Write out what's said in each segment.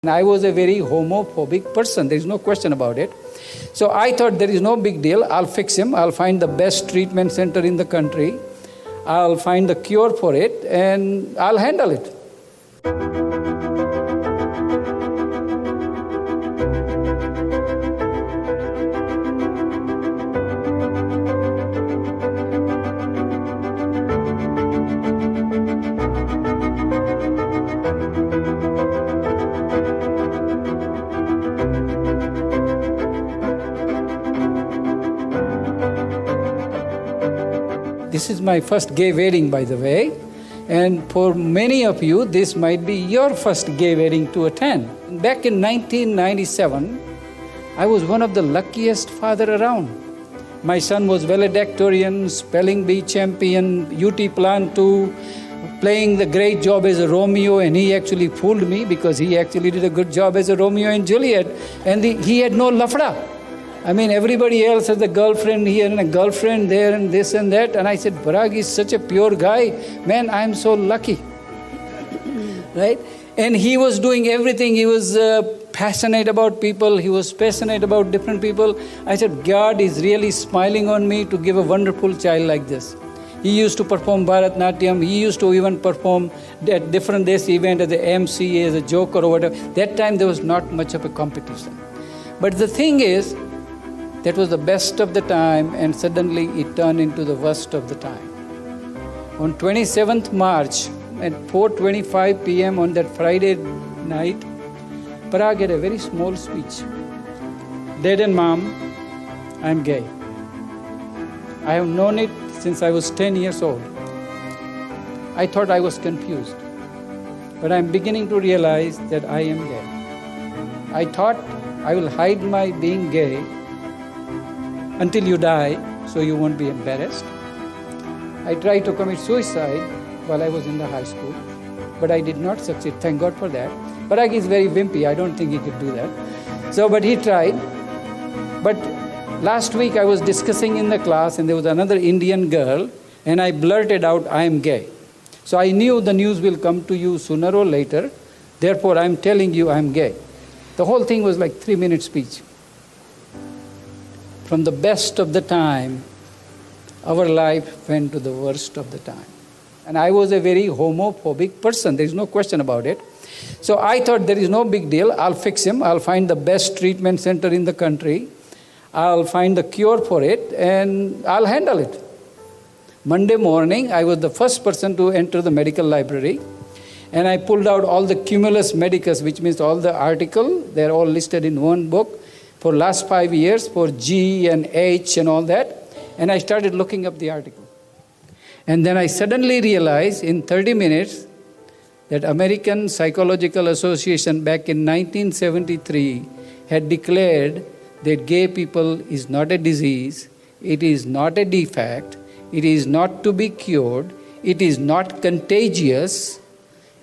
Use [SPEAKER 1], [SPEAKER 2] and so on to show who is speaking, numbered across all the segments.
[SPEAKER 1] I was a very homophobic person, there is no question about it. So I thought there is no big deal, I'll fix him, I'll find the best treatment center in the country, I'll find the cure for it, and I'll handle it. This is my first gay wedding, by the way, and for many of you, this might be your first gay wedding to attend. Back in 1997, I was one of the luckiest father around. My son was valedictorian, spelling bee champion, UT Plan 2, playing the great job as a Romeo, and he actually fooled me because he actually did a good job as a Romeo and Juliet, and he had no lafda. I mean, everybody else has a girlfriend here and a girlfriend there and this and that. And I said, Parag is such a pure guy. Man, I'm so lucky. Right? And he was doing everything. He was passionate about people. He was passionate about different people. I said, God is really smiling on me to give a wonderful child like this. He used to perform Bharatnatyam. He used to even perform at different days event as an MC, as a joker or whatever. That time there was not much of a competition. But the thing is, that was the best of the time, and suddenly it turned into the worst of the time. On 27th March at 4:25 p.m. on that Friday night, Parag had a very small speech. Dad and Mom, I'm gay. I have known it since I was 10 years old. I thought I was confused, but I'm beginning to realize that I am gay. I thought I will hide my being gay until you die, so you won't be embarrassed. I tried to commit suicide while I was in the high school, but I did not succeed. Thank God for that. Parag is very wimpy. I don't think he could do that. But he tried. But last week I was discussing in the class, and there was another Indian girl, and I blurted out, I am gay. So I knew the news will come to you sooner or later. Therefore, I'm telling you I'm gay. The whole thing was like 3-minute speech. From the best of the time, our life went to the worst of the time. And I was a very homophobic person, there is no question about it. So I thought there is no big deal, I'll fix him, I'll find the best treatment center in the country, I'll find the cure for it, and I'll handle it. Monday morning, I was the first person to enter the medical library, and I pulled out all the cumulus medicus, which means all the articles, they're all listed in one book, for last 5 years, for G and H and all that, and I started looking up the article. And then I suddenly realized in 30 minutes that American Psychological Association back in 1973 had declared that gay people is not a disease, it is not a defect, it is not to be cured, it is not contagious,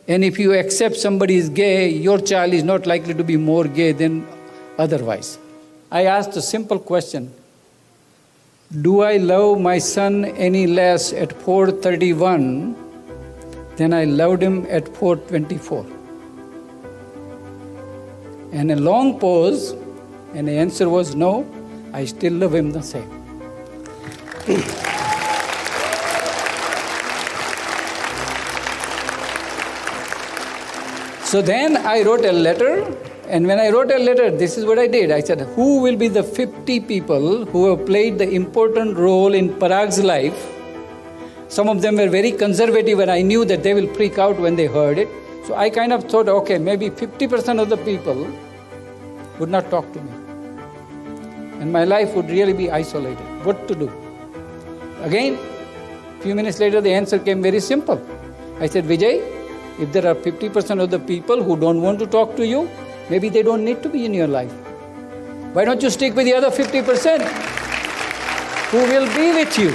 [SPEAKER 1] and if you accept somebody is gay, your child is not likely to be more gay than otherwise. I asked a simple question. Do I love my son any less at 4:31 than I loved him at 4:24? And a long pause, and the answer was no, I still love him the same. So then I wrote a letter. And when I wrote a letter, this is what I did. I said, who will be the 50 people who have played the important role in Parag's life? Some of them were very conservative, and I knew that they will freak out when they heard it. So I kind of thought, okay, maybe 50% of the people would not talk to me. And my life would really be isolated. What to do? Again, a few minutes later, the answer came very simple. I said, Vijay, if there are 50% of the people who don't want to talk to you, maybe they don't need to be in your life. Why don't you stick with the other 50% who will be with you?